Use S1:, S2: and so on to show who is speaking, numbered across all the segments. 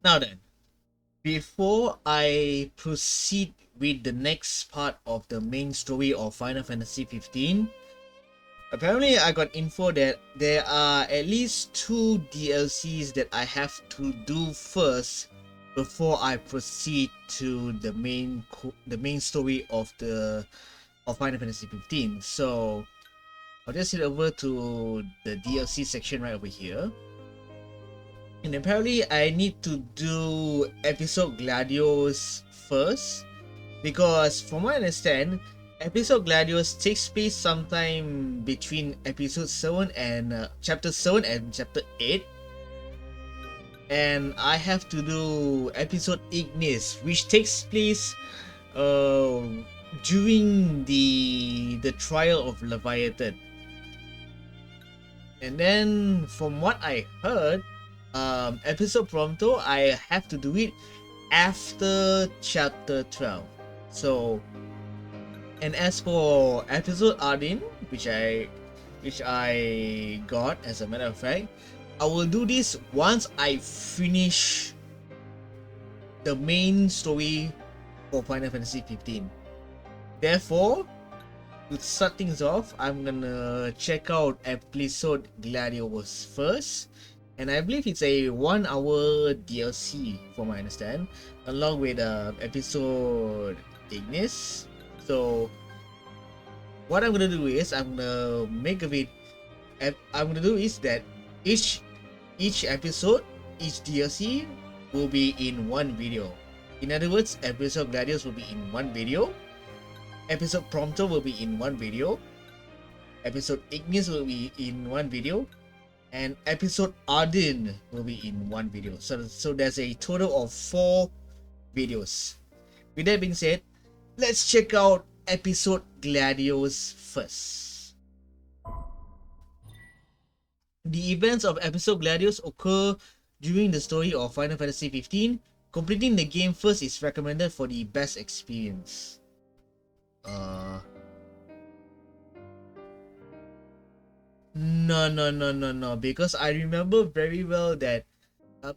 S1: Now then, before I proceed with the next part of the main story of Final Fantasy 15, apparently I got info that there are at least 2 DLCs that I have to do first before I proceed to the main story of Final Fantasy 15. So I'll just head over to the DLC section right over here. And apparently I need to do episode Gladiolus first, because from what I understand, episode Gladiolus takes place sometime between episode 7 and chapter 7 and chapter 8. And I have to do episode Ignis, which takes place during the trial of Leviathan. And then from what I heard, episode Prompto, I have to do it after chapter 12. So, and as for episode Ardin, which I got, as a matter of fact, I will do this once I finish the main story for Final Fantasy 15. Therefore, to start things off, I'm gonna check out episode Gladiolus first, and I believe it's a 1 hour DLC from what I understand, along with episode Ignis. So what I'm gonna do is I'm gonna make a vid. I'm gonna do is that each episode, each DLC will be in one video. In other words, episode Gladiolus will be in one video. Episode Prompto will be in one video. Episode Ignis will be in one video. And episode Ardin will be in one video. So there's a total of 4 videos. With that being said, let's check out episode Gladiolus first. The events of episode Gladiolus occur during the story of Final Fantasy 15. Completing the game first is recommended for the best experience. No, because I remember very well that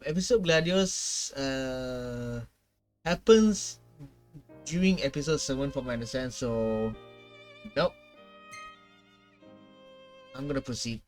S1: episode Gladiolus happens during episode 7 from my understanding, so nope. I'm gonna proceed.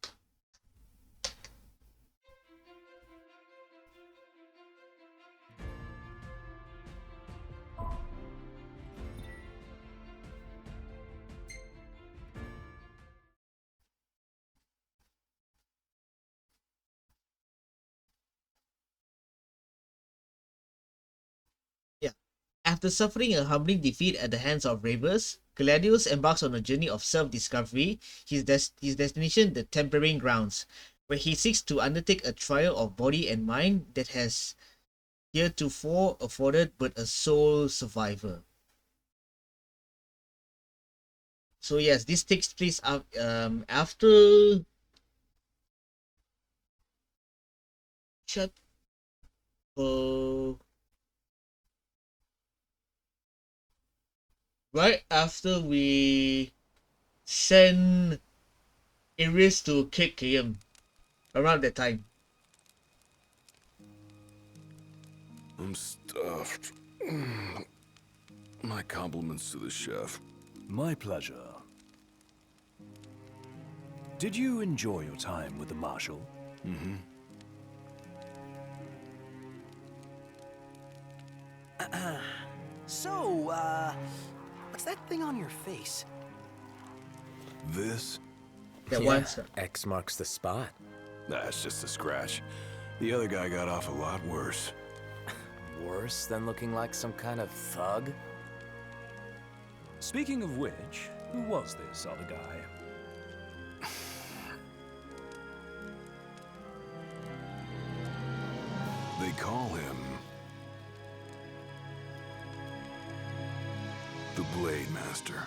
S1: After suffering a humbling defeat at the hands of Ravers, Gladiolus embarks on a journey of self-discovery, his destination the Tempering Grounds, where he seeks to undertake a trial of body and mind that has heretofore afforded but a sole survivor. So yes, this takes place after right after we send Iris to Cape Kayam, around that time.
S2: I'm stuffed. My compliments to the chef.
S3: My pleasure. Did you enjoy your time with the Marshal?
S2: Mm-hmm.
S4: So, what's that thing on your face?
S2: This?
S1: That
S5: Yeah,
S1: one stuff.
S5: X marks the spot.
S2: That's just a scratch. The other guy got off a lot worse.
S5: Worse than looking like some kind of thug?
S3: Speaking of which, who was this other guy?
S2: They call him the Blade Master.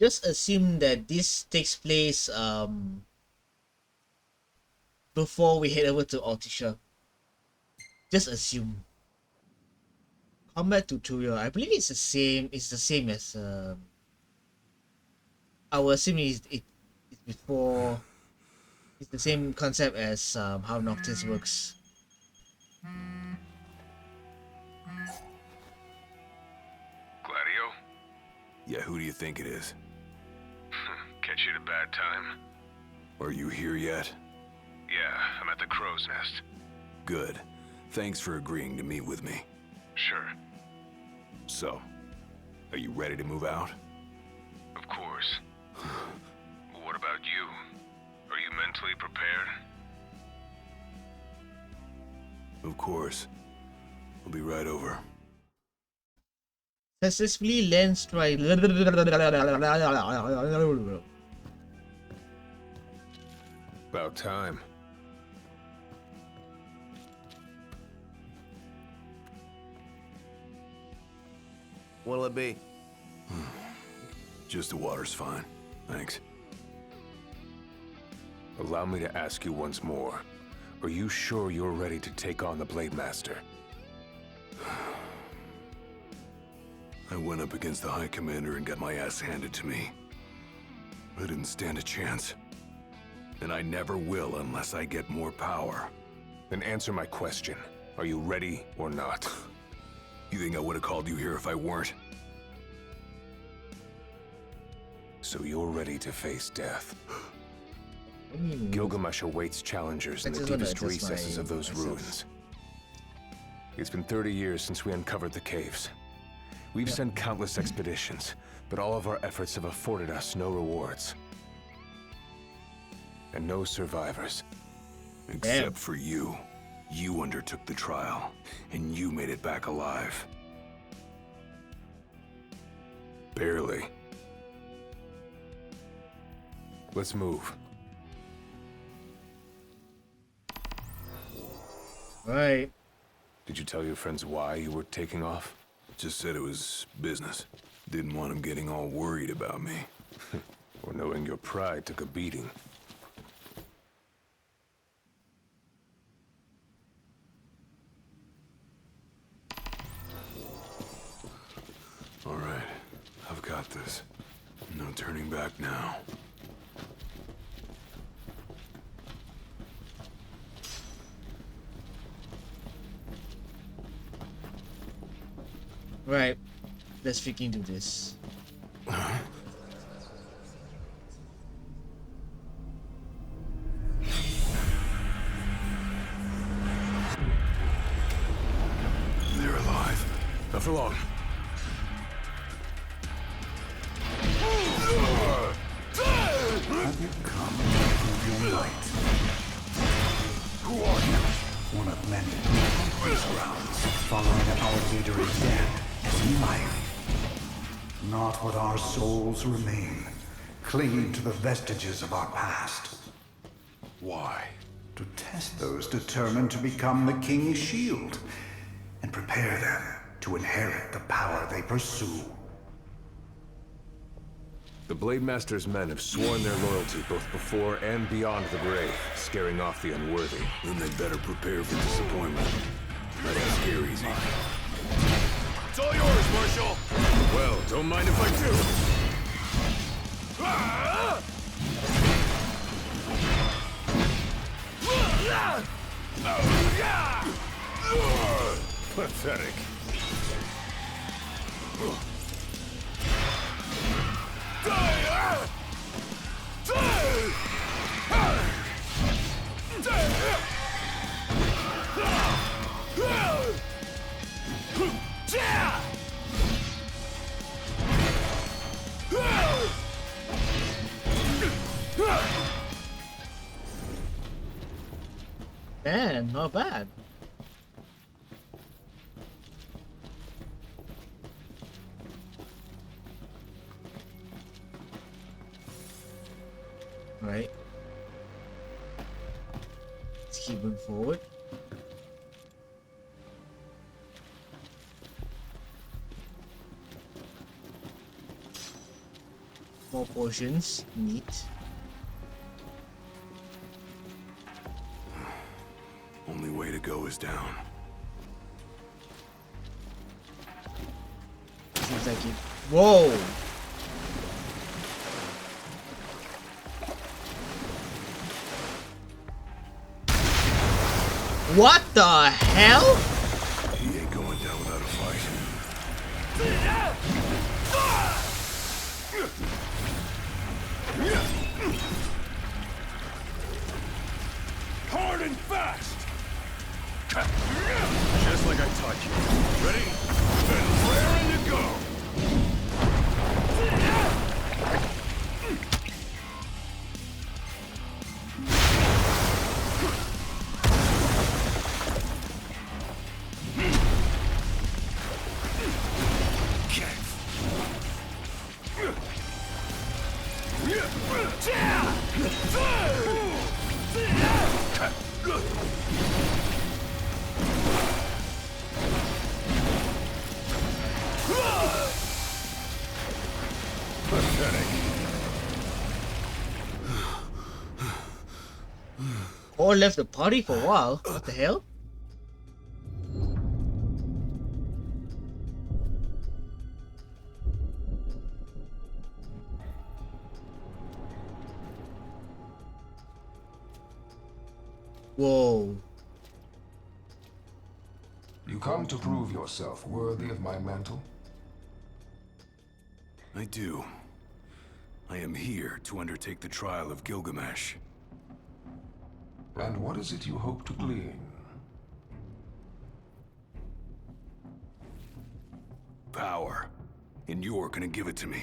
S1: just assume that this takes place before we head over to Altisha. Just assume. Combat tutorial. I believe it's the same. It's the same as. I will assume it's before. It's the same concept as how Noctis works.
S2: Gladio? Yeah, who do you think it is? Catch you at a bad time. Are you here yet? Yeah, I'm at the Crow's Nest. Good. Thanks for agreeing to meet with me. Sure. So, are you ready to move out? Of course. What about you? Are you mentally prepared? Of course. I'll be right over.
S1: Successfully land strike.
S2: About time.
S4: What'll it be?
S2: Just the water's fine. Thanks.
S6: Allow me to ask you once more. Are you sure you're ready to take on the Blade Master?
S2: I went up against the High Commander and got my ass handed to me. I didn't stand a chance. And I never will unless I get more power.
S6: Then answer my question. Are you ready or not?
S2: You think I would have called you here if I weren't?
S6: So you're ready to face death. Gilgamesh awaits challengers in the deepest recesses of those ruins. It's been 30 years since we uncovered the caves. We've sent countless expeditions, but all of our efforts have afforded us no rewards. And no survivors.
S2: Except for you. You undertook the trial, and you made it back alive.
S6: Barely. Let's move.
S1: Right.
S6: Did you tell your friends why you were taking off?
S2: Just said it was business. Didn't want them getting all worried about me.
S6: Or knowing your pride took a beating.
S2: All right, I've got this. No turning back now.
S1: Right. Let's freaking do this.
S2: They're alive.
S6: Not for long.
S7: Have you come to prove your light?
S2: Who are you?
S7: One of many. These rounds, following that our leader is dead, as in life. Not what our souls remain, clinging to the vestiges of our past.
S2: Why?
S7: To test those determined to become the King's shield, and prepare them to inherit the power they pursue.
S6: The Blade Master's men have sworn their loyalty both before and beyond the grave, scaring off the unworthy.
S2: Then they'd better prepare for disappointment. Let it scare easy.
S6: It's all yours, Marshal! Well, don't mind if I do. Pathetic.
S1: Man, not bad. Right. Let's keep moving forward. More potions. Neat.
S2: Only way to go is down.
S1: Seems like it. Whoa! What the hell?
S2: He ain't going down without a fight. Hard and fast! Just like I taught you. Ready? And raring to go!
S1: Or left the party for a while. What the hell? Whoa.
S7: You come to prove yourself worthy of my mantle?
S2: I do. I am here to undertake the trial of Gilgamesh.
S7: And what is it you hope to glean?
S2: Power. And you're gonna give it to me.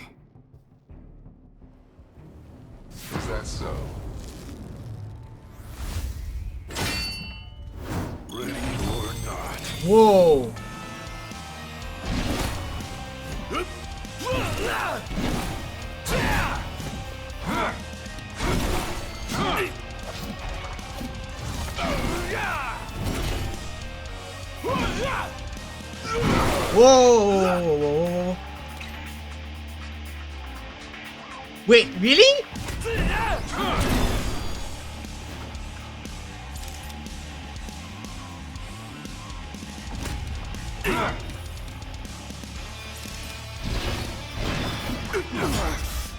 S7: Is that so?
S2: Ready or not.
S1: Whoa. Whoa. Wait, really?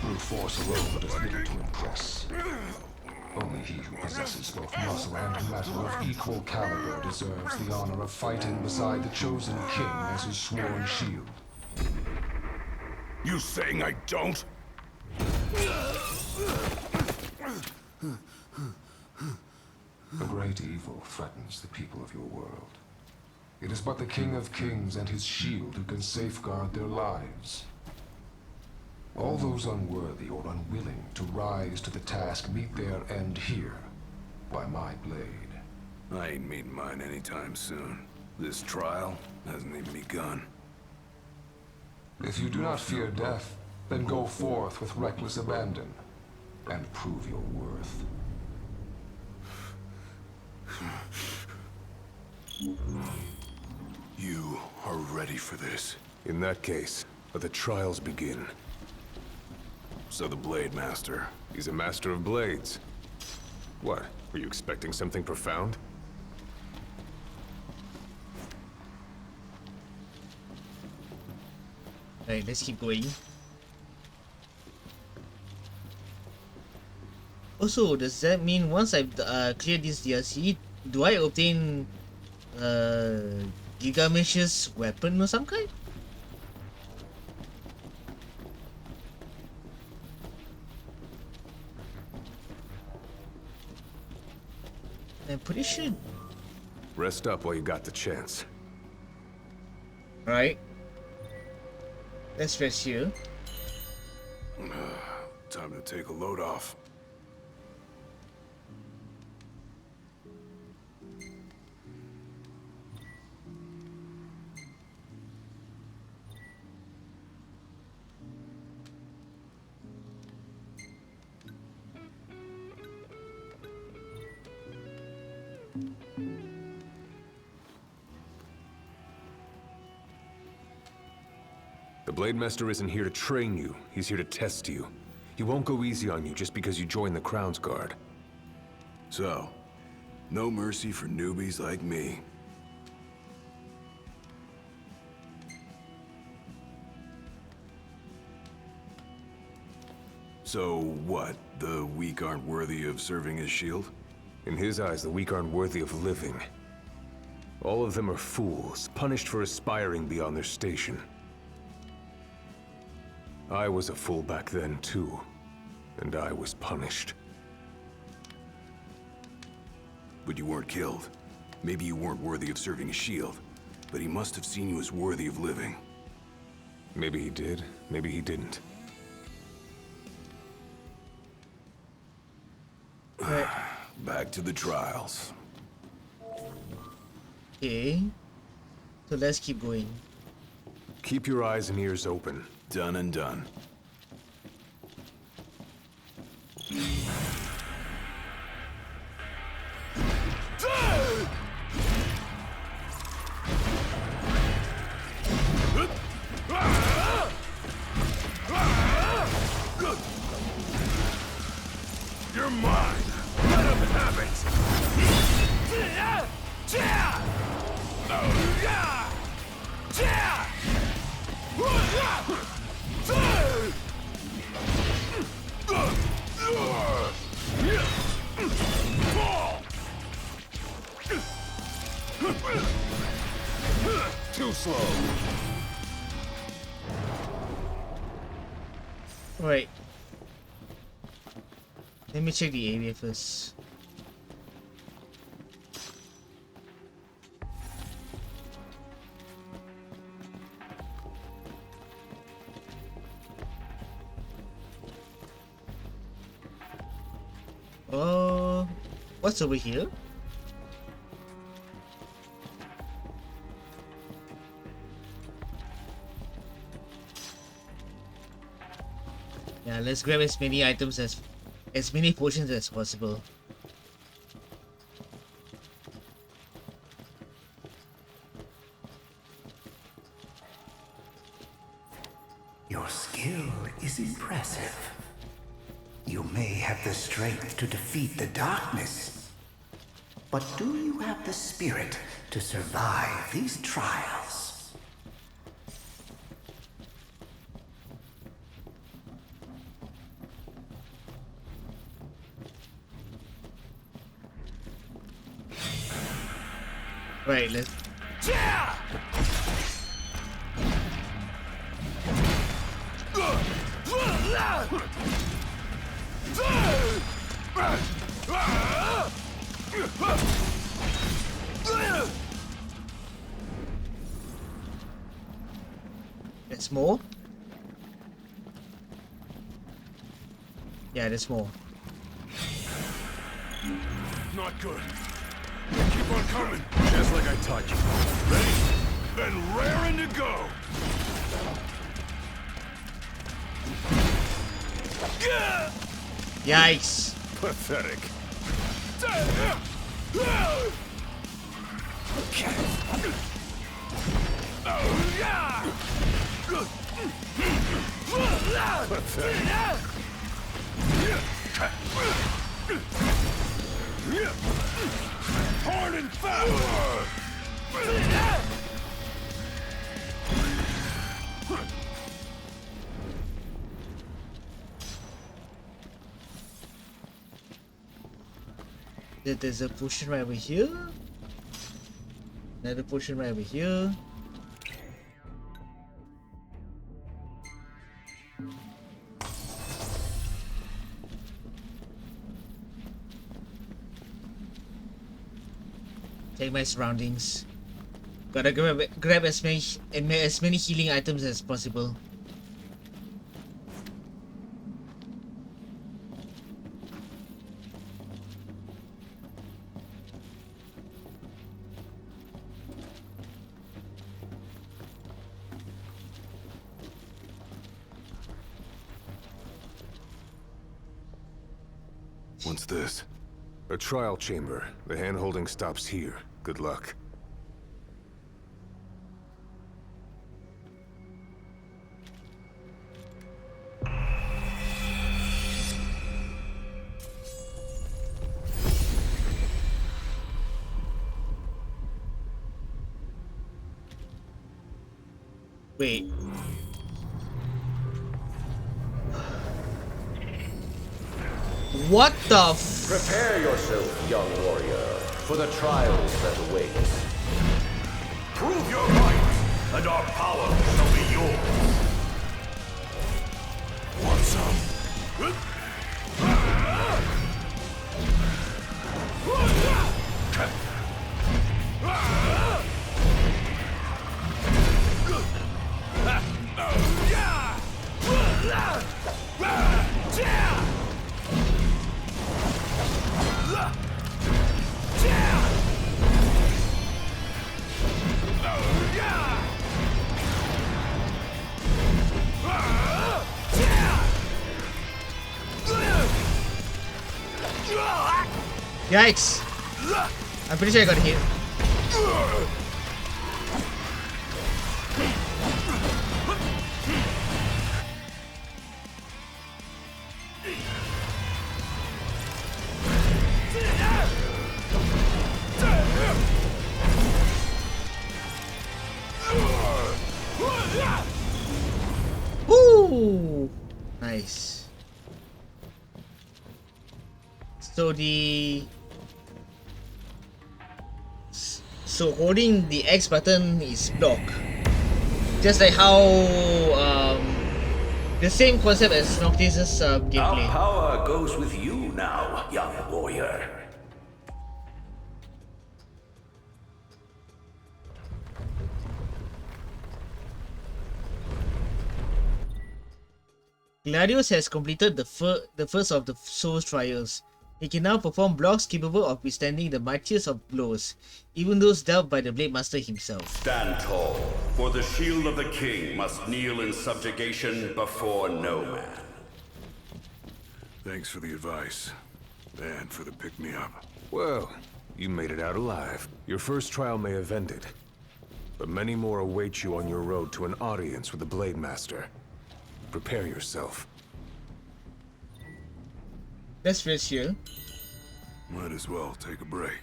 S7: Brute force alone does little to impress. Only he who possesses both muscle and metal of equal caliber deserves the honor of fighting beside the chosen king as his sworn shield.
S2: You saying I don't?
S7: A great evil threatens the people of your world. It is but the King of Kings and his shield who can safeguard their lives. All those unworthy or unwilling to rise to the task meet their end here, by my blade.
S2: I ain't meeting mine anytime soon. This trial hasn't even begun.
S7: If you do not fear death, then go forth with reckless abandon, and prove your worth.
S2: You are ready for this.
S6: In that case, let the trials begin.
S2: So the Blade Master.
S6: He's a master of blades. What? Were you expecting something profound?
S1: Alright, let's keep going. Also, does that mean once I've cleared this DLC, do I obtain Gilgamesh's weapon or some kind? I'm pretty sure.
S6: Rest up while you got the chance.
S1: Right. Let's rest here.
S2: Time to take a load off.
S6: The Blade Master isn't here to train you. He's here to test you. He won't go easy on you just because you joined the Crown's Guard.
S2: So, no mercy for newbies like me. So what? The weak aren't worthy of serving as shield?
S6: In his eyes, the weak aren't worthy of living. All of them are fools, punished for aspiring beyond their station. I was a fool back then, too. And I was punished.
S2: But you weren't killed. Maybe you weren't worthy of serving as shield, but he must have seen you as worthy of living.
S6: Maybe he did, maybe he didn't.
S1: Right.
S2: Back to the trials.
S1: Okay. So let's keep going.
S6: Keep your eyes and ears open.
S2: Done and done.
S6: You're mine! Let up it happens! Too slow.
S1: Right. Let me check the area first. What's over here? Yeah, let's grab as many items as many potions as possible.
S7: Your skill is impressive. You may have the strength to defeat the darkness, but do you have the spirit to survive these trials?
S1: Right, let's... There's more? Yeah, there's more.
S6: Not good. Keep on coming, just like I taught you. Ready? Then raring to go!
S1: Yikes!
S6: Pathetic.
S2: Hard and fast!
S1: There's a potion right over here. Another potion right over here. Take my surroundings. Gotta grab as many healing items as possible.
S2: What's this?
S6: A trial chamber. The hand-holding stops here. Good luck.
S1: Wait. What the f-
S8: Prepare yourself, young warrior, for the trials that await.
S3: Prove your might, and our power shall be yours. Want some?
S1: Yikes! I'm pretty sure I got hit. Woo! Nice. So holding the X button is block. Just like how the same concept as Noctis's gameplay.
S8: Our power goes with you now, young warrior.
S1: Gladiolus has completed the first of the Soul's trials. He can now perform blocks capable of withstanding the mightiest of blows, even those dealt by the Blade Master himself.
S9: Stand tall, for the shield of the king must kneel in subjugation before no man.
S2: Thanks for the advice, and for the pick-me-up.
S6: Well, you made it out alive. Your first trial may have ended, but many more await you on your road to an audience with the Blade Master. Prepare yourself.
S1: Let's rest here.
S2: Might as well take a break.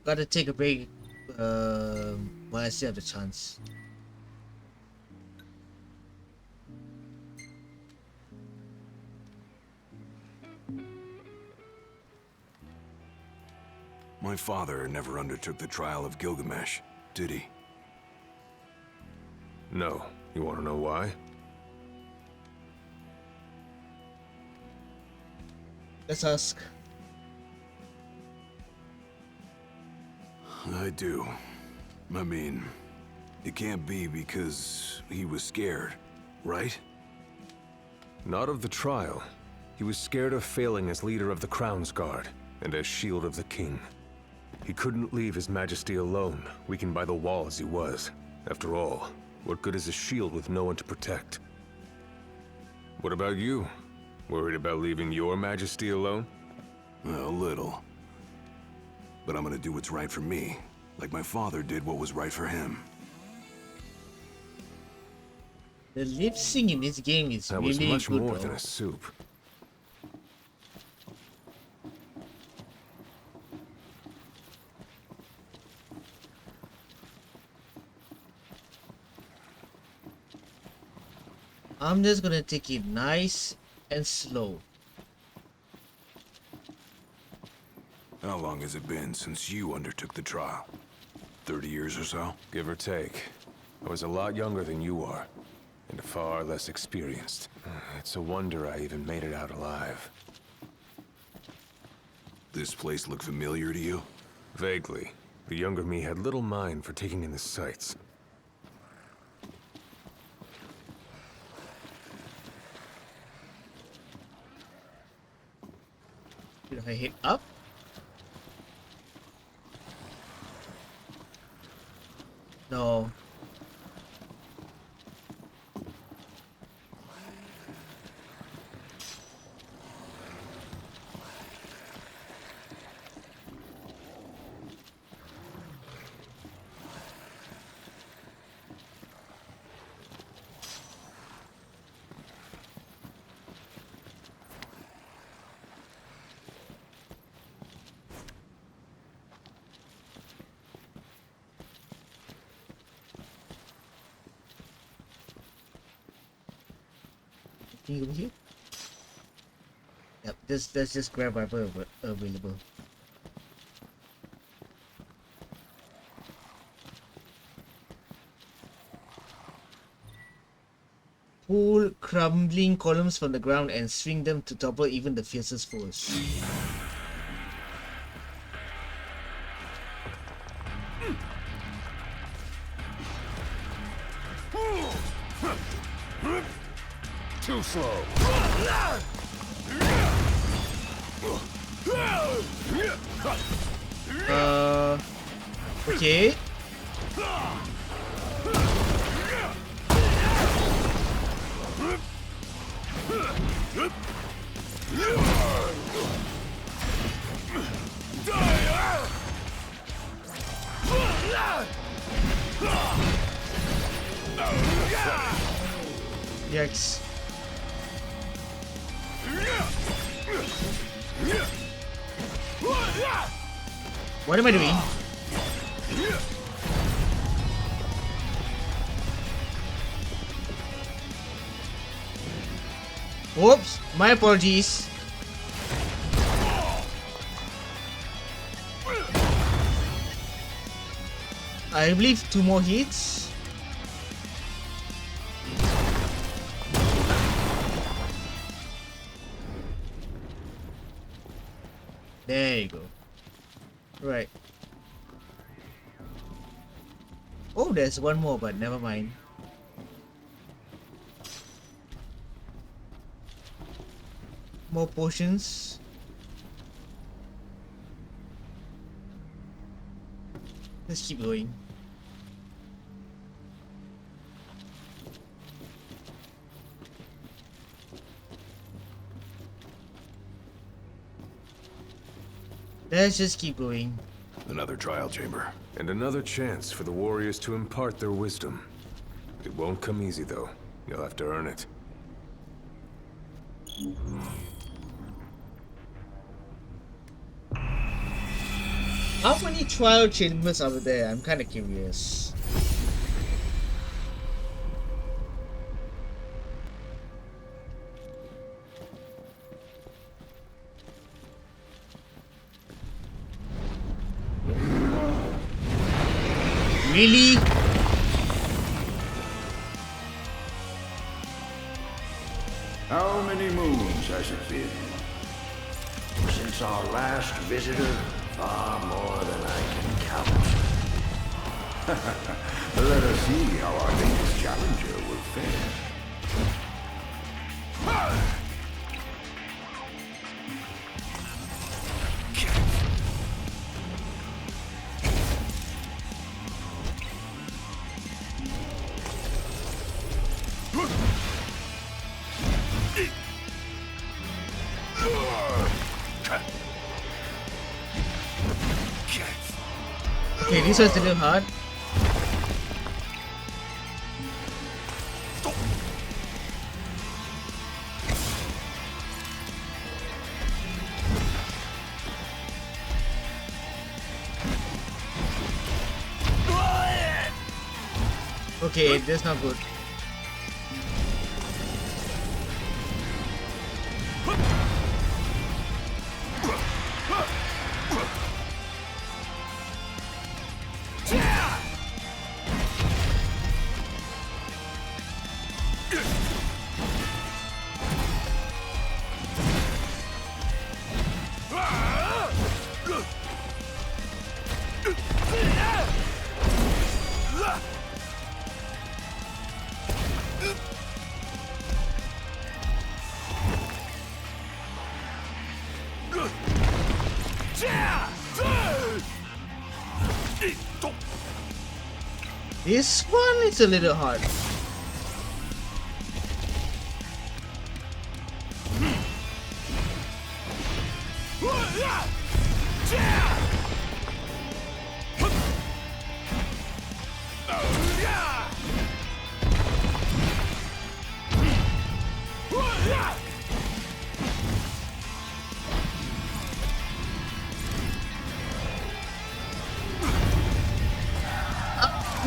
S1: Gotta take a break while I still have the chance.
S2: My father never undertook the trial of Gilgamesh, did he?
S6: No. You want to know why?
S1: Let's ask.
S2: I do. I mean, it can't be because he was scared, right?
S6: Not of the trial. He was scared of failing as leader of the Crown's Guard, and as Shield of the King. He couldn't leave His Majesty alone, weakened by the wall as he was. After all, what good is a shield with no one to protect? What about you? Worried about leaving your Majesty alone?
S2: A little. But I'm gonna do what's right for me, like my father did what was right for him.
S1: The lip sync in this game is
S6: That
S1: really
S6: was much
S1: good,
S6: more
S1: bro.
S6: than a soup.
S1: I'm just gonna take it nice and slow.
S2: How long has it been since you undertook the trial? 30 years or so?
S6: Give or take. I was a lot younger than you are, and far less experienced. It's a wonder I even made it out alive.
S2: This place look familiar to you?
S6: Vaguely. The younger me had little mind for taking in the sights.
S1: Did I hit up? No. anything over here? Yep, let's just grab whatever available. Pull crumbling columns from the ground and swing them to topple even the fiercest foes.
S6: Too slow.
S1: Okay. Yikes. What am I doing? Oops, my apologies. I believe 2 more hits. There you go. Right. Oh, there's one more, but never mind. More potions. Let's keep going. Let's just keep going.
S2: Another trial chamber.
S6: And another chance for the warriors to impart their wisdom. It won't come easy, though. You'll have to earn it.
S1: How many trial chambers are there? I'm kind of curious. Really?
S3: How many moons has it been? Since our last visitor, far more than I can count. Let us see how our latest challenger will fare.
S1: Okay, this was a little hard. Okay, that's not good. This one is a little hard.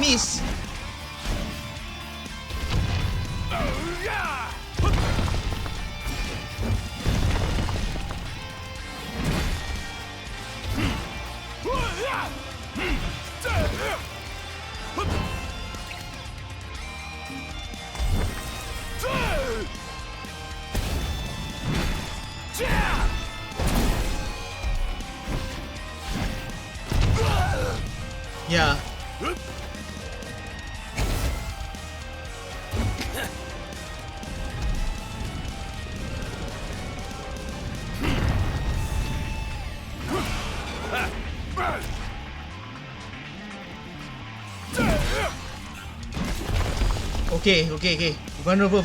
S1: Miss. Yeah. Okay. Vulnerable.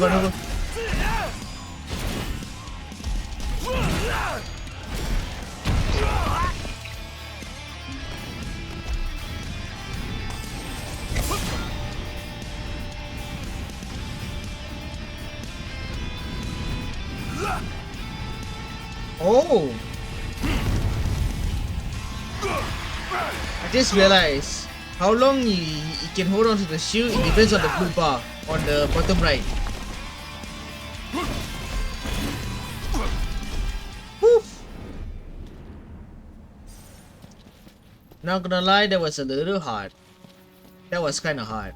S1: Oh! I just realized how long he can hold on to the shield. It depends on the blue bar on the bottom right. Woof. Not gonna lie, that was a little hard. That was kind of hard.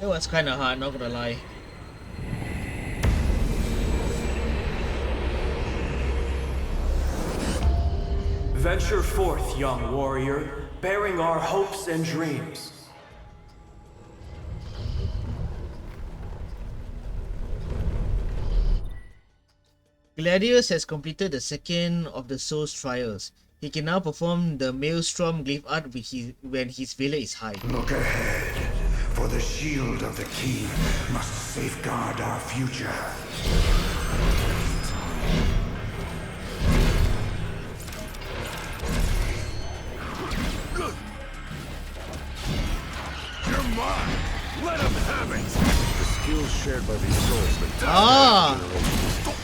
S1: It was kind of hard, not gonna lie.
S10: Venture forth, young warrior, bearing our hopes and dreams.
S1: Gladiolus has completed the second of the Soul's trials. He can now perform the Maelstrom glyph art when his valor is high.
S7: Look ahead, for the shield of the king must safeguard our future.
S2: You're mine! Let him have it!
S6: The skills shared by these souls that
S1: Ah!
S6: generations.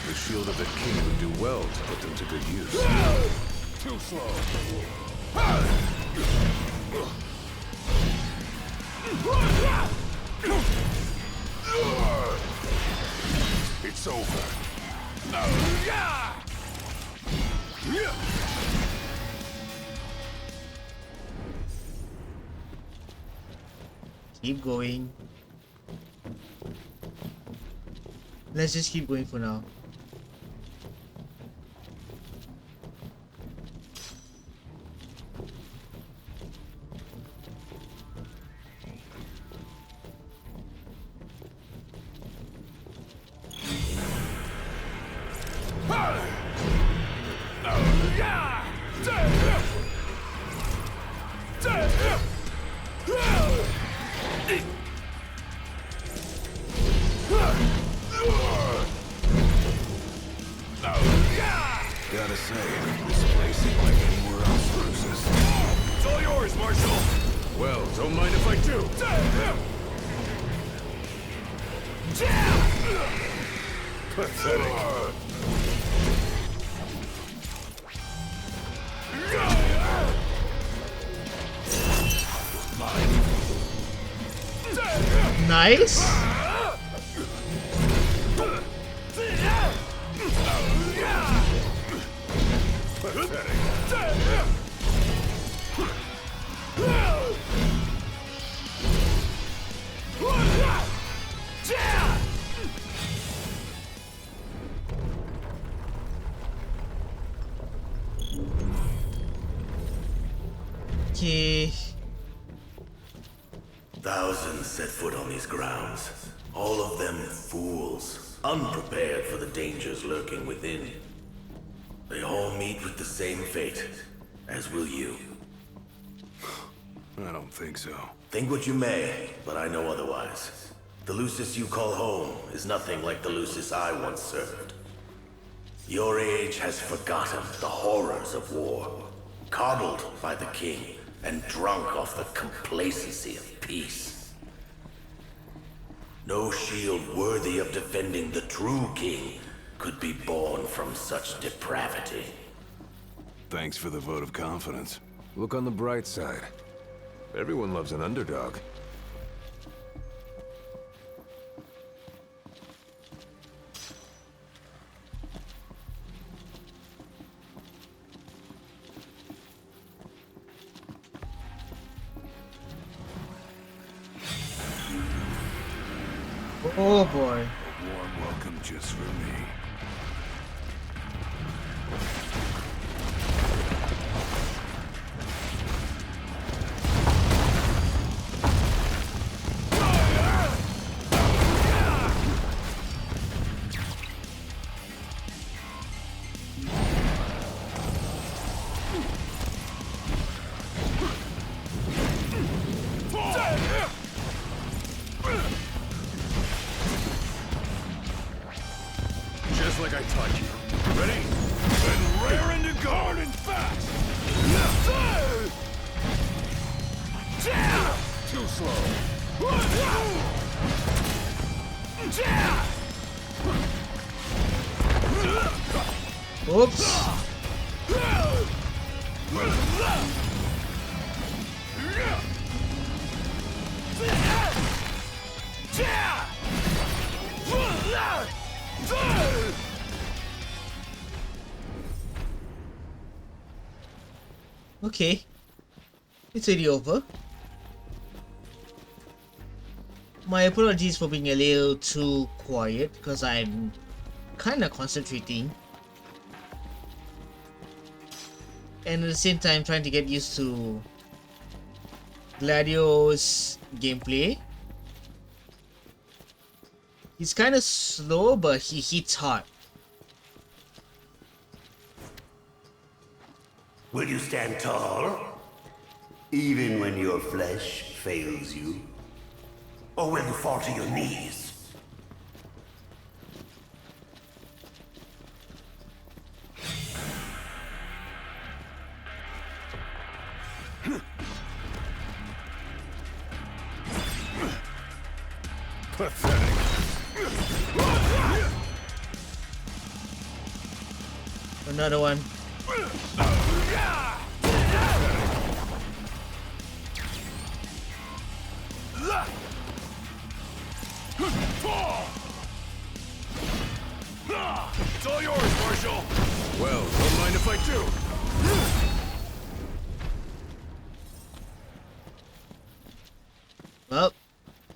S6: The shield of the king would do well to put them to good use.
S2: Too slow. It's over.
S1: Keep going. Let's just keep going for now.
S6: Gotta say, this place ain't like anywhere else, Lucis.
S2: It's all yours, Marshal!
S6: Well, don't mind if I do.
S2: Pathetic.
S1: Nice. Okay.
S9: Thousands set foot on these grounds. All of them fools, unprepared for the dangers lurking within. They all meet with the same fate, as will you.
S6: I don't think so.
S9: Think what you may, but I know otherwise. The Lucis you call home is nothing like the Lucis I once served. Your age has forgotten the horrors of war, coddled by the king, and drunk off the complacency of peace. No shield worthy of defending the true king could be born from such depravity.
S6: Thanks for the vote of confidence. Look on the bright side. Everyone loves an underdog.
S1: Oh boy.
S2: A warm welcome just for me. Just like I taught you. Ready? Then raring to go and fast! Too slow.
S1: Oops. Okay. It's already over. My apologies for being a little too quiet because I'm kinda concentrating. And at the same time trying to get used to Gladiolus gameplay. He's kinda slow, but he hits hard.
S3: Will you stand tall? Even when your flesh fails you? Or will you fall to your knees?
S2: Pathetic.
S1: Another one.
S2: It's all yours, Marshal. Well, don't mind if I do.
S1: Well,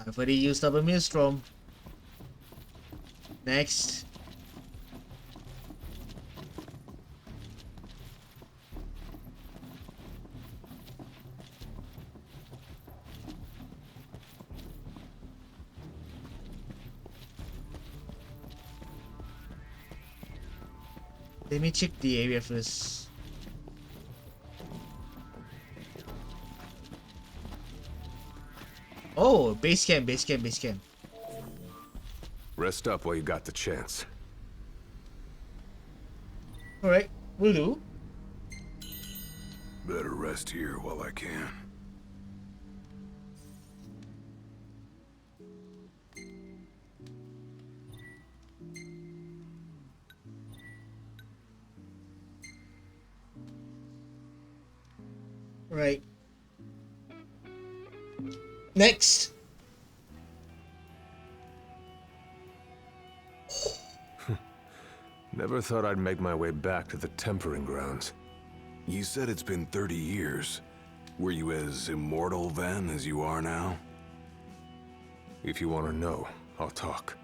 S1: I've already used up a Maelstrom. Next. Let me check the area first. Oh, base camp, base camp, base camp.
S6: Rest up while you got the chance.
S1: Alright, will do.
S2: Better rest here while I can.
S1: Right. Next.
S6: Never thought I'd make my way back to the tempering grounds.
S2: You said it's been 30 years. Were you as immortal then as you are now?
S6: If you want to know, I'll talk.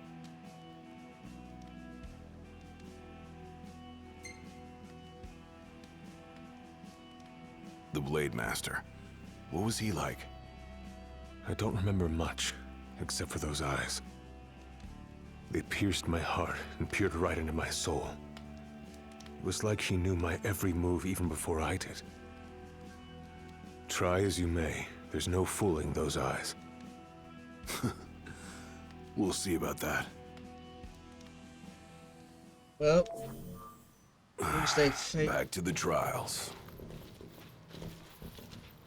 S2: The Blade Master. What was he like?
S6: I don't remember much, except for those eyes. They pierced my heart and peered right into my soul. It was like she knew my every move even before I did. Try as you may, there's no fooling those eyes.
S2: We'll see about that.
S1: Well, looks like
S2: Back to the trials.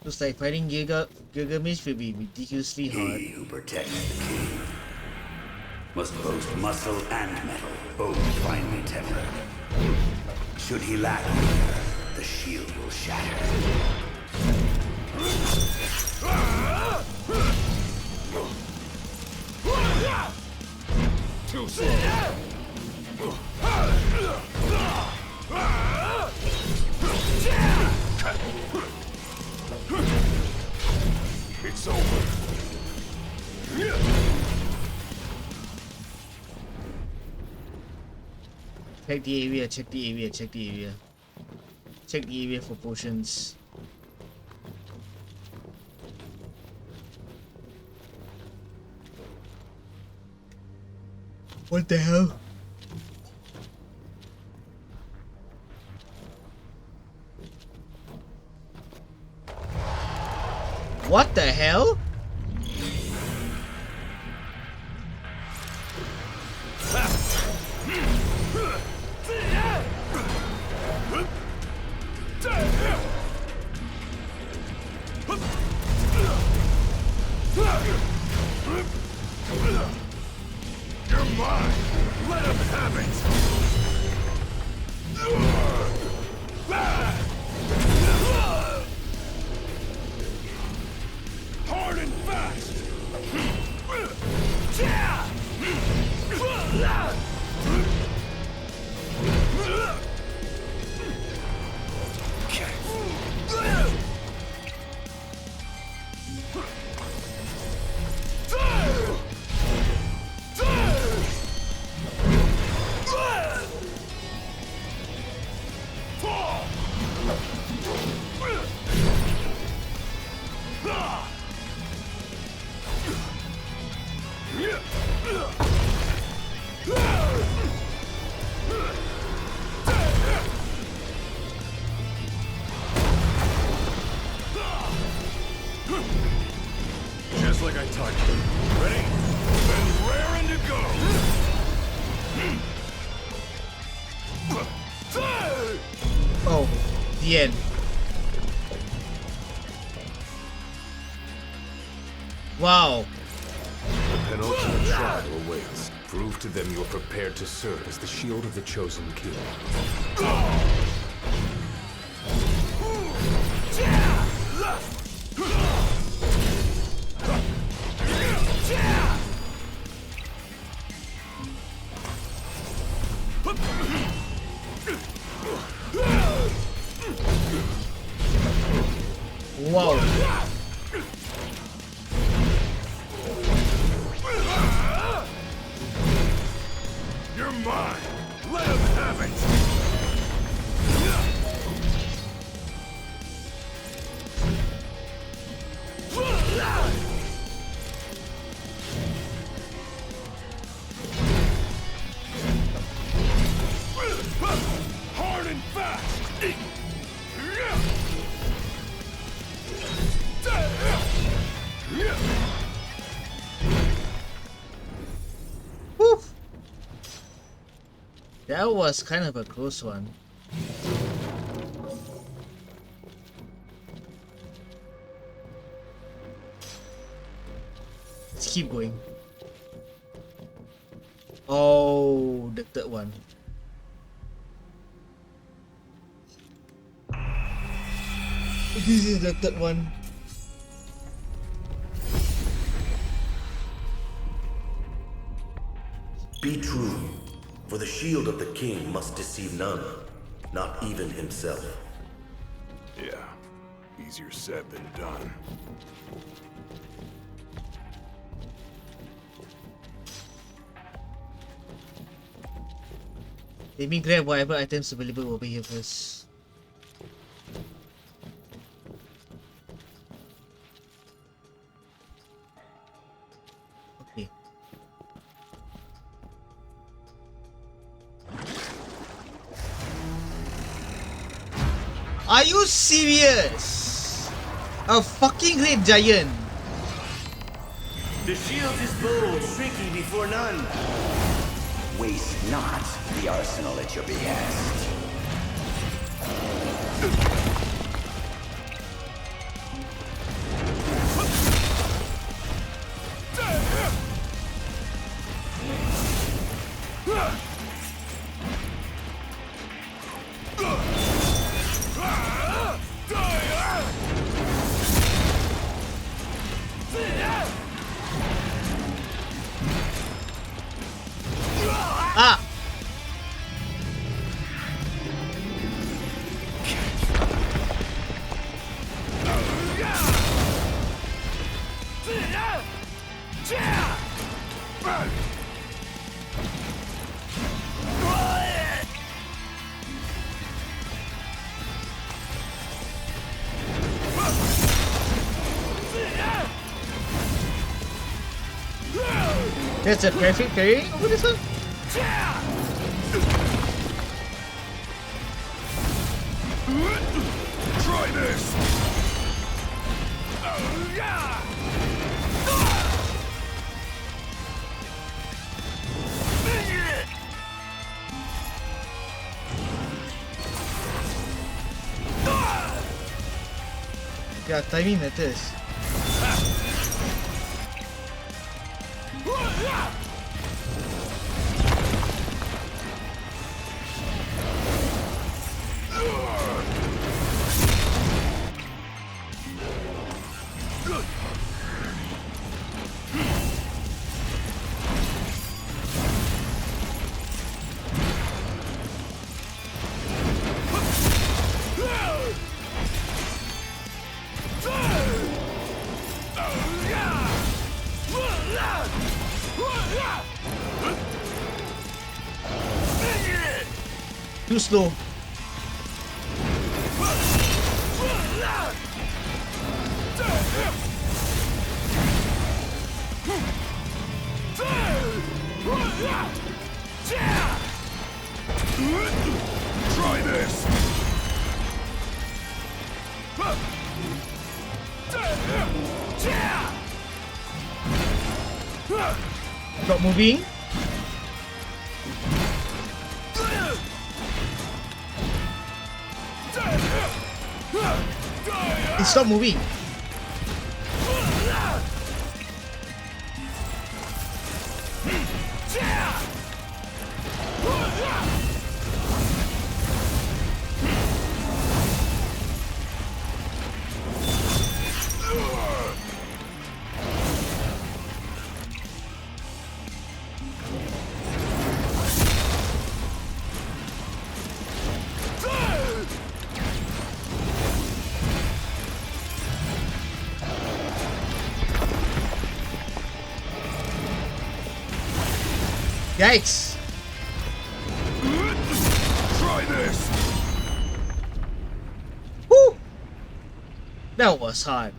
S1: looks like fighting Gilgamesh will be ridiculously hard.
S3: He who protects the king must boast muscle and metal, both finely tempered. Should he lack either, the shield will shatter.
S2: Too slow. It's over.
S1: Check the area, check the area, check the area. Check the area for potions. What the hell? What the hell?
S2: You're mine! Let him have it! Hard and fast! Just like I taught you. Ready? Then raring to go!
S1: Oh, the end. Wow.
S6: The penultimate trial awaits. Prove to them you are prepared to serve as the shield of the chosen king.
S1: Wow.
S2: You're mine! Let him have it! Hard and fast!
S1: Whew. That was kind of a close one. Let's keep going. Oh, the third one. This is the third one.
S9: Be true, for the shield of the king must deceive none, not even himself.
S2: Yeah, easier said than done.
S1: Let me grab whatever items available over here first. Okay. Are you serious? A fucking red giant.
S3: The shield is bold, shrinking before none. Waste not the arsenal at your behest.
S1: Ah! There's a perfect parry over this one?
S2: Try this!
S1: Yeah, timing matters. Too slow.
S2: Try this!
S1: Stop moving. Stop moving. Yikes!
S2: Try this!
S1: Woo! That was hard.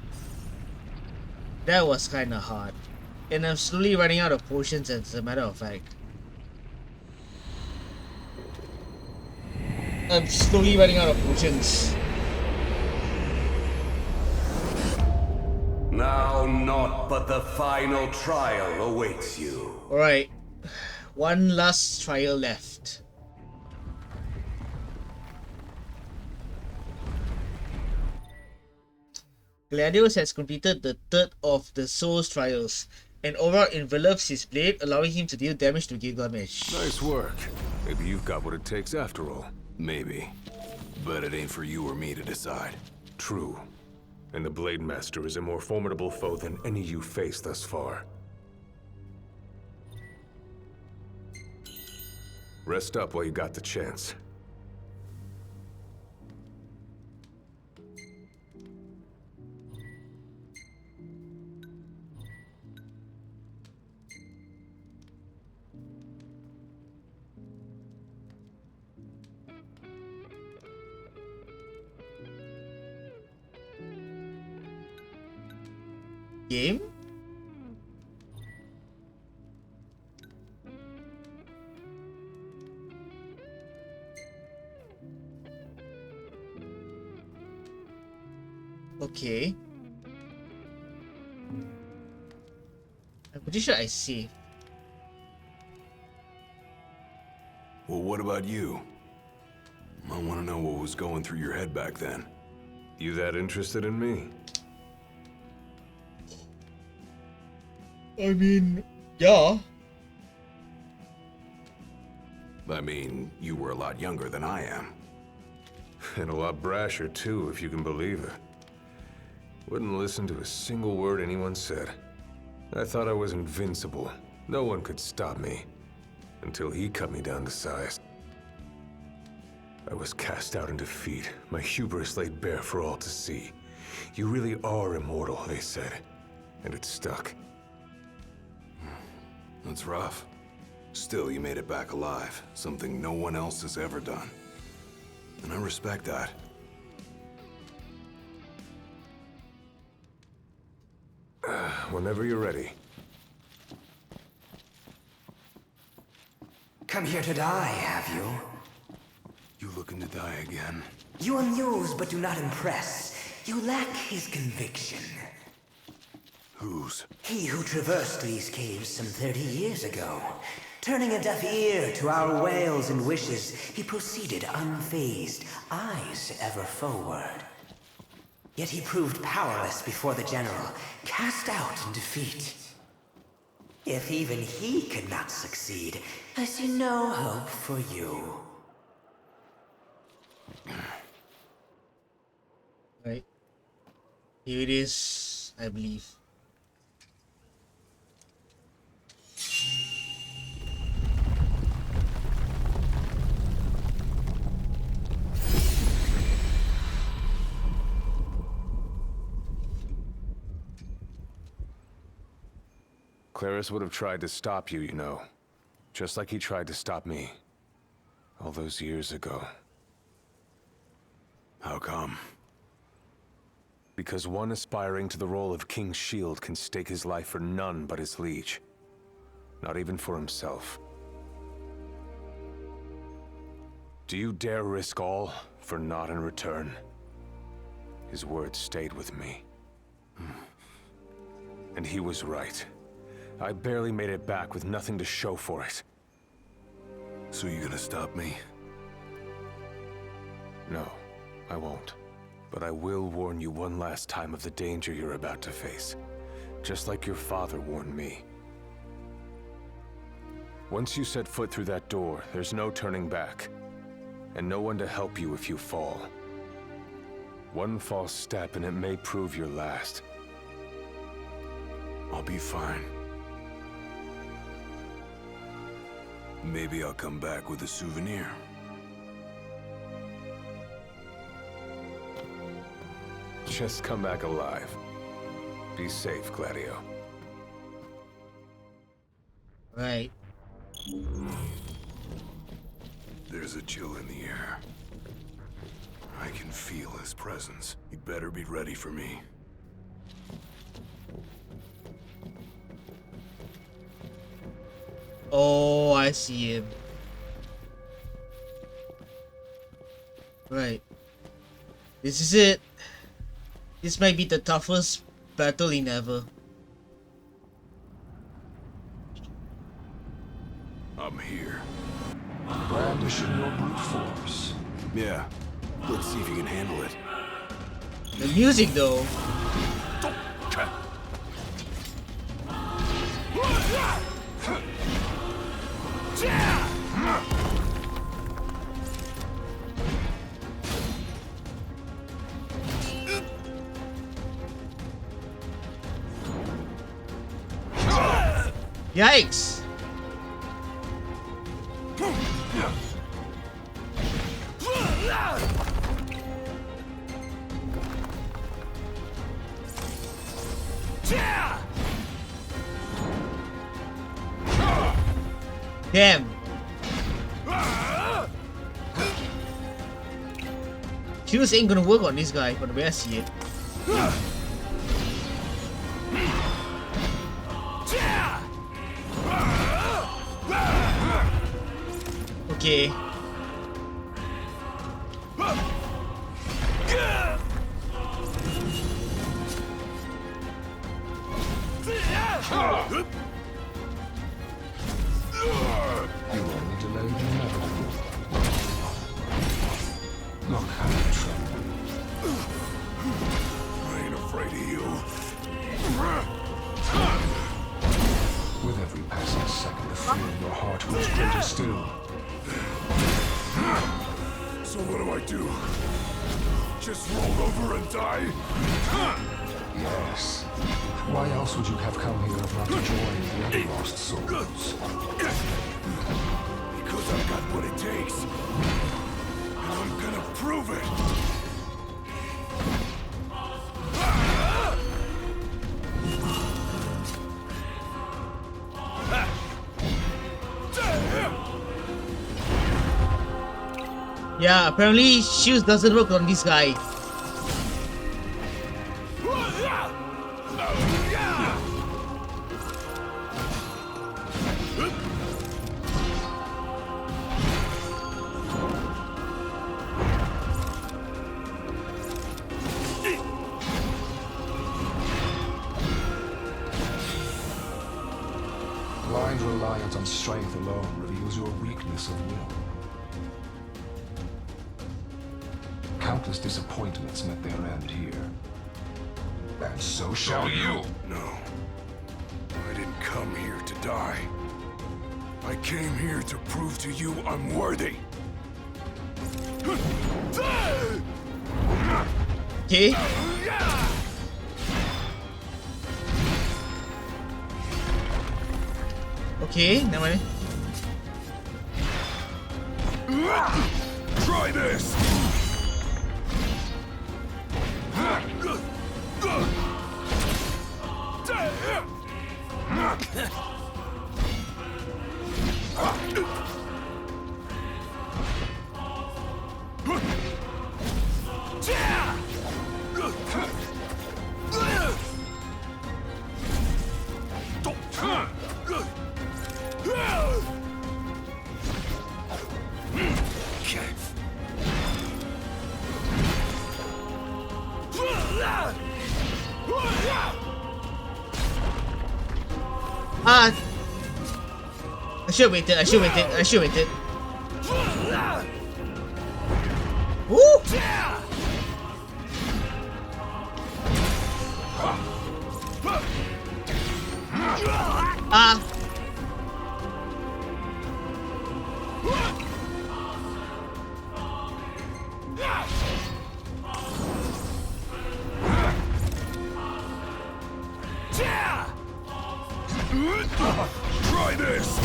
S1: That was kinda hard. And I'm slowly running out of potions as a matter of fact. I'm slowly running out of potions.
S3: Now naught but the final trial awaits you.
S1: Alright. One last trial left. Gladiolus has completed the third of the Soul's trials. An aura envelops his blade, allowing him to deal damage to Gilgamesh.
S6: Nice work. Maybe you've got what it takes after all.
S2: Maybe. But it ain't for you or me to decide.
S6: True. And the Blade Master is a more formidable foe than any you've faced thus far. Rest up while you got the chance.
S1: Game? Okay. I'm pretty sure I see.
S2: Well, what about you? I want to know what was going through your head back then.
S6: You that interested in me?
S1: I mean, yeah.
S2: I mean, you were a lot younger than I am.
S6: And a lot brasher too, if you can believe it. Wouldn't listen to a single word anyone said. I thought I was invincible. No one could stop me. Until he cut me down to size. I was cast out in defeat, my hubris laid bare for all to see. You really are immortal, they said. And it stuck.
S2: That's rough. Still, you made it back alive. Something no one else has ever done. And I respect that.
S6: Whenever you're ready.
S3: Come here to die, have you?
S6: You looking to die again?
S3: You amuse but do not impress. You lack his conviction.
S6: Whose?
S3: He who traversed these caves some 30 years ago. Turning a deaf ear to our wails and wishes, he proceeded unfazed, eyes ever forward. Yet he proved powerless before the general, cast out in defeat. If even he could not succeed, I see no hope for you.
S1: Right. Here it is, I believe.
S6: Claris would have tried to stop you, you know. Just like he tried to stop me. All those years ago.
S2: How come?
S6: Because one aspiring to the role of King's Shield can stake his life for none but his liege. Not even for himself. Do you dare risk all for naught in return? His words stayed with me. And he was right. I barely made it back with nothing to show for it.
S2: So you gonna stop me?
S6: No, I won't. But I will warn you one last time of the danger you're about to face. Just like your father warned me. Once you set foot through that door, there's no turning back. And no one to help you if you fall. One false step and it may prove your last.
S2: I'll be fine. Maybe I'll come back with a souvenir.
S6: Just come back alive. Be safe, Gladio.
S1: Right.
S2: There's a chill in the air. I can feel his presence. You better be ready for me.
S1: Oh, I see him. Right. This is it. This might be the toughest battle in ever.
S2: I'm here.
S7: Brandishing your brute force.
S2: Yeah. Let's see if you can handle it.
S1: The music though. Yikes! Damn! Shields ain't gonna work on this guy from the way I see it. Okay.
S7: You only delayed the inevitable. Look how you tremble.
S2: I ain't afraid of you.
S7: With every passing second, the fear in your heart grows greater still.
S2: So what do? Just roll over and die?
S7: Yes. Why else would you have come here if not to join the other lost souls?
S2: Because I've got what it takes. And I'm gonna prove it.
S1: Yeah, apparently shields doesn't work on this guy.
S11: Blind reliance on strength alone reveals your weakness of will. Countless disappointments met their end here. And so shall you.
S2: No. I didn't come here to die. I came here to prove to you I'm worthy.
S1: Okay. Okay, never mind.
S2: Try this!
S1: I should wait it. Woo!
S2: Try this!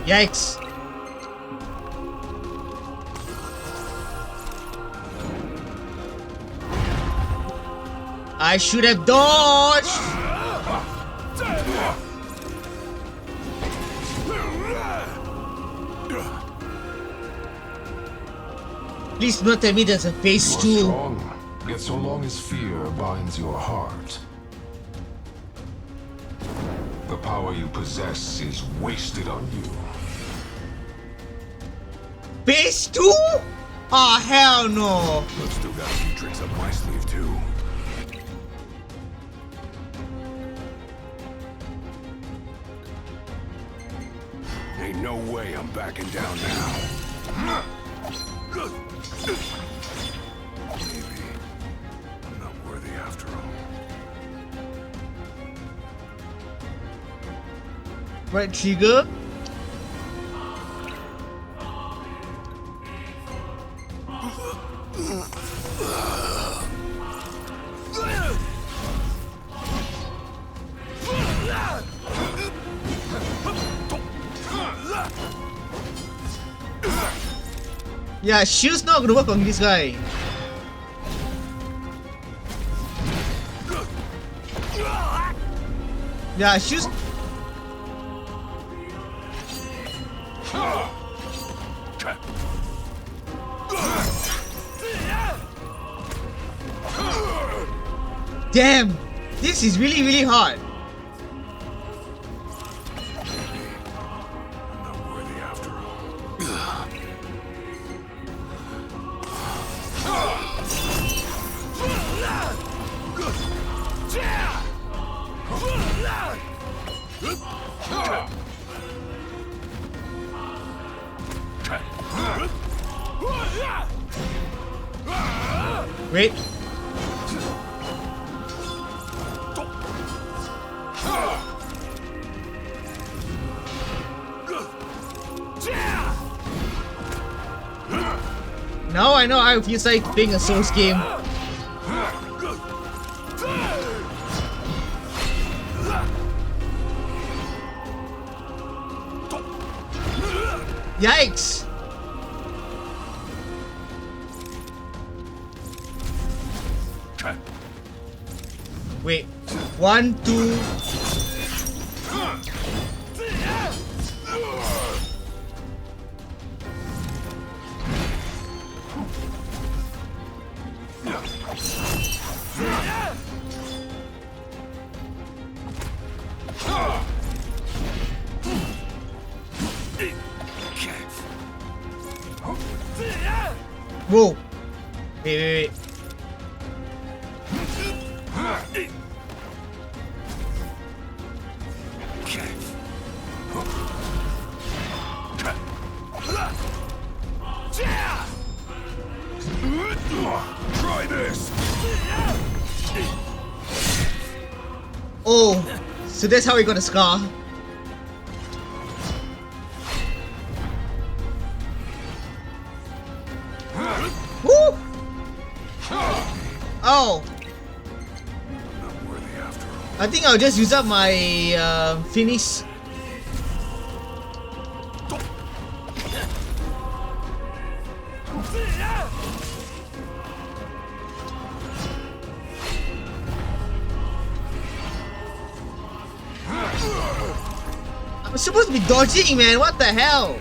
S1: Yikes! I should have dodged! Please do not tell me there's a phase 2.
S11: Strong, yet so long as fear binds your heart, the power you possess is wasted on you.
S1: Phase 2? Oh hell no!
S2: I've still got a few tricks up my sleeve too. Ain't no way I'm backing down now. Maybe I'm not worthy after all.
S1: Right trigger. Yeah, shield's not gonna work on this guy. Yeah, shield's... Damn! This is really hard. Wait. Now I know how it feels like being a Souls game. Yikes! Wait, 1, 2. Whoa! Wait.
S2: Try this.
S1: Oh, so that's how we got a scar. Woo! Oh. I think I'll just use up my finish. I'm supposed to be dodging, man. What the hell?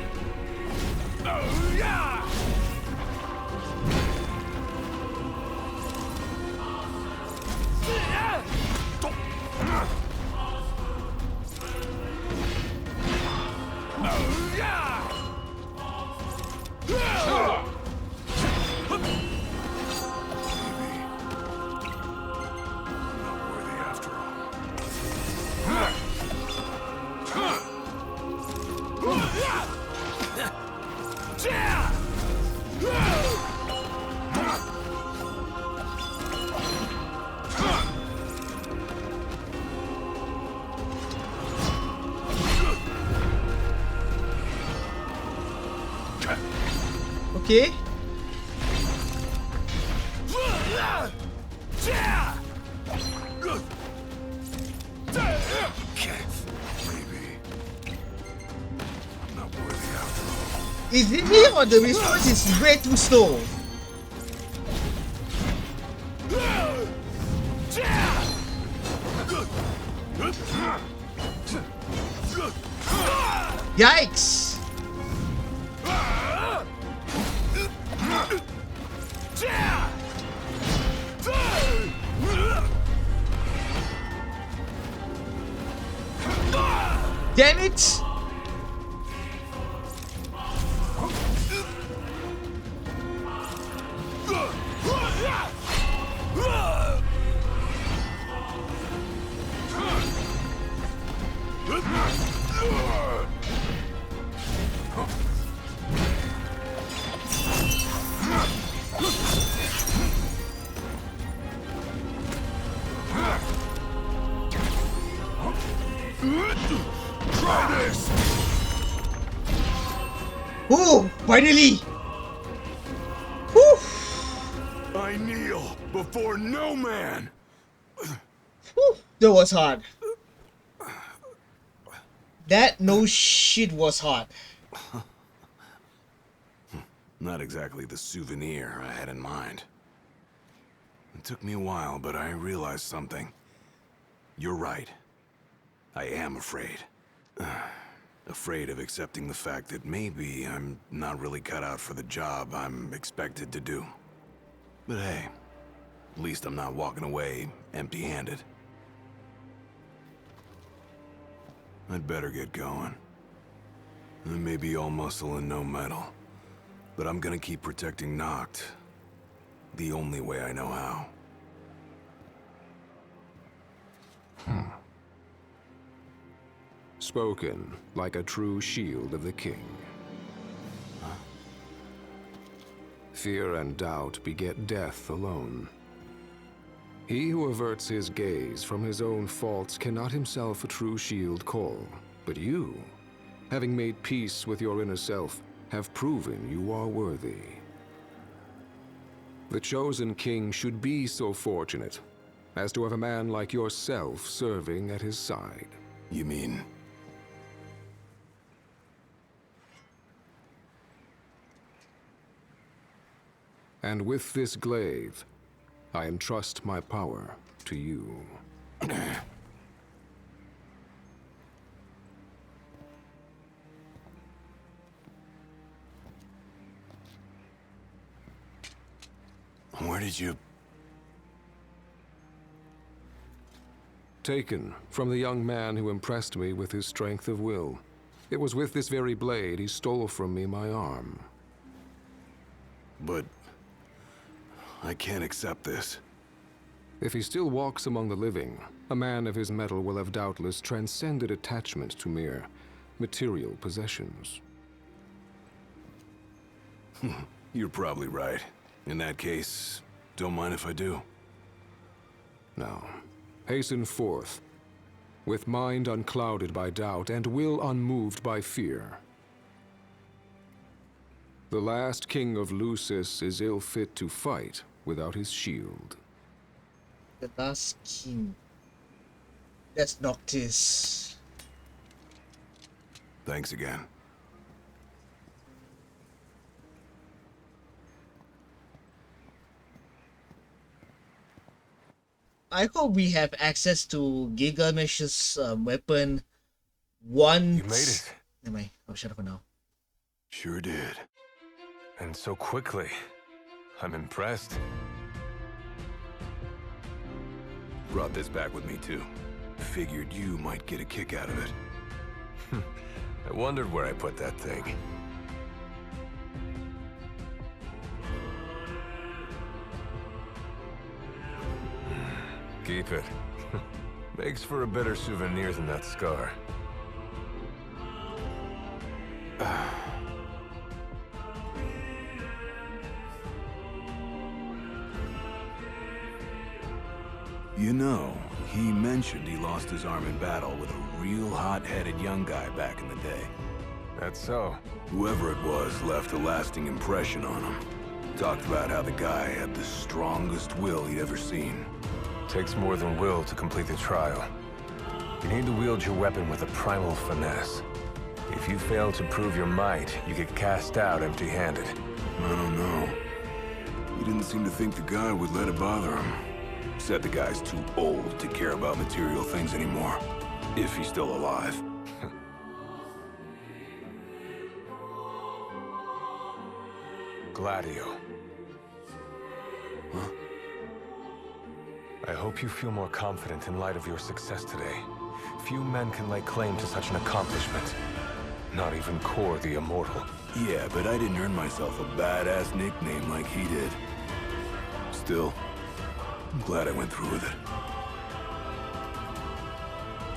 S1: Okay. Is it me or the response is way too slow? Yikes! Damn it!
S2: Try this.
S1: Oh, finally! Whew.
S2: I kneel before no man.
S1: Whew. That was hard. That no shit was hard.
S6: Not exactly the souvenir I had in mind. It took me a while, but I realized something. You're right. I am afraid. Afraid of accepting the fact that maybe I'm not really cut out for the job I'm expected to do. But hey, at least I'm not walking away empty-handed. I'd better get going. I may be all muscle and no metal, but I'm gonna keep protecting Noct the only way I know how.
S11: Spoken like a true shield of the king.
S6: Huh?
S11: Fear and doubt beget death alone. He who averts his gaze from his own faults cannot himself a true shield call. But you, having made peace with your inner self, have proven you are worthy. The chosen king should be so fortunate as to have a man like yourself serving at his side.
S6: You mean...
S11: And with this glaive, I entrust my power to you.
S6: Where did you...
S11: Taken from the young man who impressed me with his strength of will. It was with this very blade he stole from me my arm.
S6: But... I can't accept this.
S11: If he still walks among the living, a man of his mettle will have doubtless transcended attachment to mere material possessions.
S6: You're probably right. In that case, don't mind if I do.
S11: Now, hasten forth, with mind unclouded by doubt and will unmoved by fear. The last king of Lucis is ill fit to fight without his shield.
S1: The last king. That's Noctis.
S6: Thanks again.
S1: I hope we have access to Gilgamesh's weapon once.
S6: You made it.
S1: Never mind. I'll shut up for now.
S6: Sure did. And so quickly. I'm impressed. Brought this back with me too. Figured you might get a kick out of it. I wondered where I put that thing. Keep it. Makes for a better souvenir than that scar. You know, he mentioned he lost his arm in battle with a real hot-headed young guy back in the day. That's so. Whoever it was left a lasting impression on him. Talked about how the guy had the strongest will he'd ever seen. Takes more than will to complete the trial. You need to wield your weapon with a primal finesse. If you fail to prove your might, you get cast out empty-handed. I don't know. He didn't seem to think the guy would let it bother him. Said the guy's too old to care about material things anymore. If he's still alive. Gladio. Huh? I hope you feel more confident in light of your success today. Few men can lay claim to such an accomplishment. Not even Kor the Immortal. Yeah, but I didn't earn myself a badass nickname like he did. Still, I'm glad I went through with it.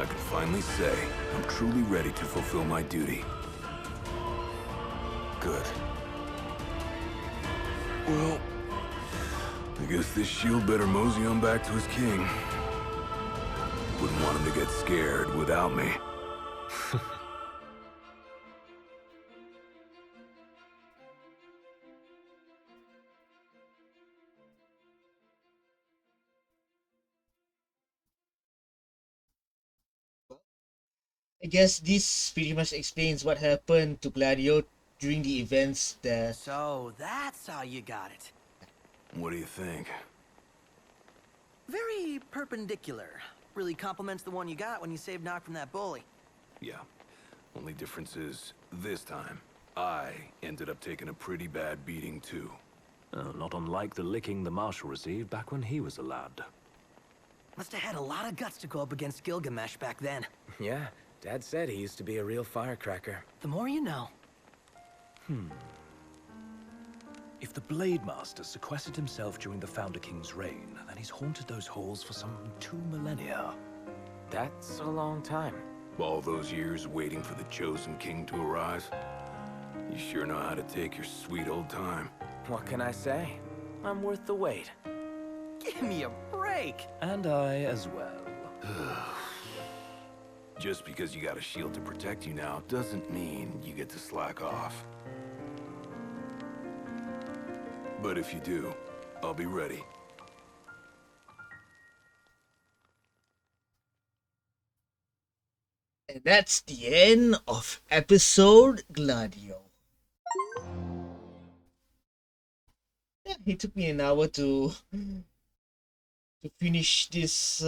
S6: I can finally say I'm truly ready to fulfill my duty. Good. Well, I guess this shield better mosey on back to his king. Wouldn't want him to get scared without me.
S1: I guess this pretty much explains what happened to Gladio during the events there.
S4: So that's how you got it.
S6: What do you think?
S4: Very perpendicular. Really complements the one you got when you saved Nock from that bully.
S6: Yeah. Only difference is, this time, I ended up taking a pretty bad beating too.
S10: Not unlike the licking the Marshal received back when he was a lad.
S4: Must have had a lot of guts to go up against Gilgamesh back then.
S5: Yeah, Dad said he used to be a real firecracker.
S4: The more you know.
S10: If the Blade Master sequestered himself during the Founder King's reign, then he's haunted those halls for some 2 millennia.
S5: That's a long time.
S6: All those years waiting for the chosen king to arise. You sure know how to take your sweet old time.
S5: What can I say? I'm worth the wait.
S4: Give me a break!
S10: And I as well.
S6: Just because you got a shield to protect you now doesn't mean you get to slack off. But if you do, I'll be ready.
S1: And that's the end of episode Gladio. Yeah, it took me an hour to finish this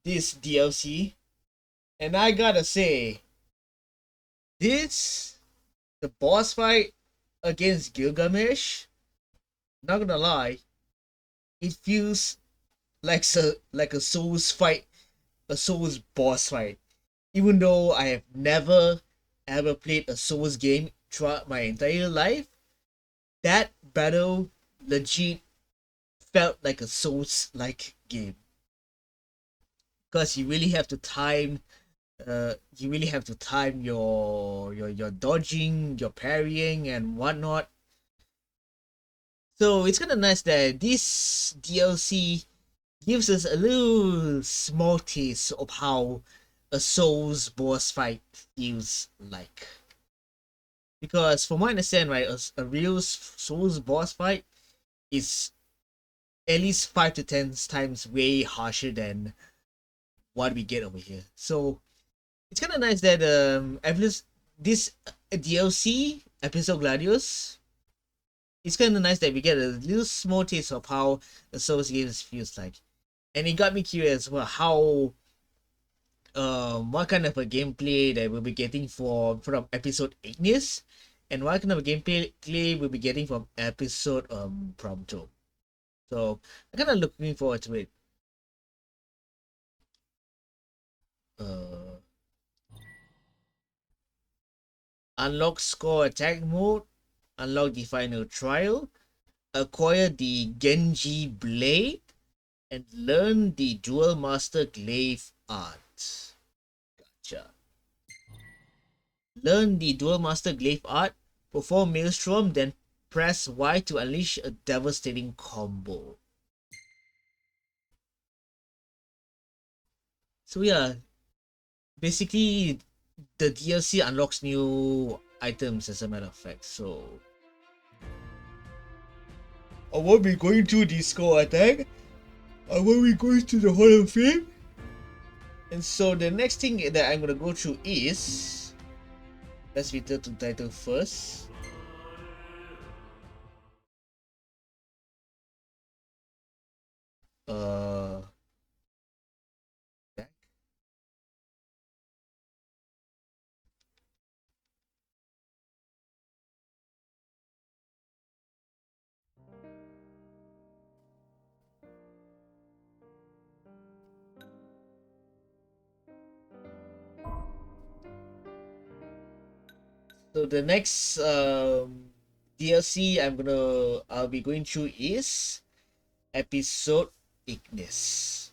S1: this DLC, and I gotta say, the boss fight against Gilgamesh, not gonna lie, it feels like a Souls fight, a Souls boss fight. Even though I have never ever played a Souls game throughout my entire life, that battle legit felt like a Souls-like game, because you really have to time your dodging, your parrying and whatnot. So it's kind of nice that this DLC gives us a little small taste of how a Souls boss fight feels like. Because from what I understand, right, a real Souls boss fight is at least 5 to 10 times way harsher than what we get over here. So it's kind of nice that this DLC episode Gladiolus, it's kind of nice that we get a little small taste of how the Souls games feels like, and it got me curious about how what kind of a gameplay that we'll be getting from episode Ignis, and what kind of a gameplay we'll be getting from episode Prompto. So I'm kind of looking forward to it. Unlock score attack mode, unlock the final trial, acquire the Genji blade, and learn the dual master glaive art. Gotcha. Learn the dual master glaive art, perform maelstrom, then press Y to unleash a devastating combo. So yeah, basically the DLC unlocks new items as a matter of fact. So I won't be going to the score attack. I won't be going to the Hall of Fame. And so the next thing that I'm gonna go through is, let's return to the title first. Back. So the next DLC I'll be going through is episode Ignis.